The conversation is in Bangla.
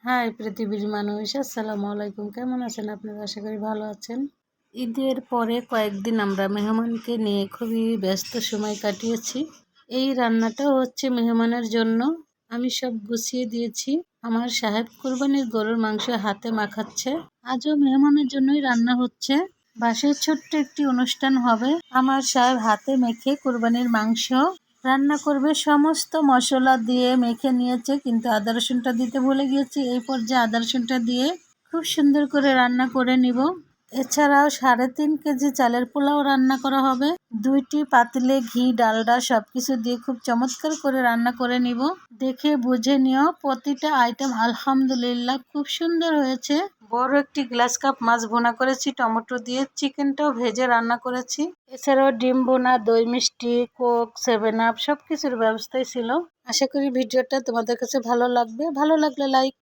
হাই পৃথিবীর মানুষ, আসসালামু আলাইকুম। কেমন আছেন আপনারা? আশা করি ভালো আছেন। ঈদের পরে কয়েকদিন আমরা মেহমানকে নিয়ে খুবই ব্যস্ত সময় কাটিয়েছি। এই রান্নাটা হচ্ছে মেহমানের জন্য। আমি সব গুছিয়ে দিয়েছি। আমার সাহেব কুরবানির গরুর মাংস হাতে মাখাচ্ছে। আজও মেহমানের জন্যই রান্না হচ্ছে। বাসায় ছোট্ট একটি অনুষ্ঠান হবে। আমার সাহেব হাতে মেখে কুরবানির মাংস রান্না করবে। সমস্ত মশলা দিয়ে মেখে নিয়েছে, কিন্তু আদা রসুনটা দিতে ভুলে গিয়েছি। এই পর্যায়ে আদা রসুনটা দিয়ে খুব সুন্দর করে রান্না করে নিব। এছাড়াও 3.5 কেজি চালের পোলাও রান্না করা হবে। 2টি পাতিলে ঘি ডালডা সবকিছু দিয়ে খুব চমৎকার করে রান্না করে নিব। দেখে বুঝে নিও, প্রতিটা আইটেম আলহামদুলিল্লাহ খুব সুন্দর হয়েছে। বড় একটি গ্লাস কাপ মাছ ভুনা করেছি টমেটো দিয়ে। চিকেনটাও ভেজে রান্না করেছি। এছাড়াও ডিম ভুনা, দই মিষ্টি, কোক, 7 আপ সবকিছুর ব্যবস্থাই ছিল। আশা করি ভিডিওটা তোমাদের কাছে ভালো লাগবে। ভালো লাগলে লাইক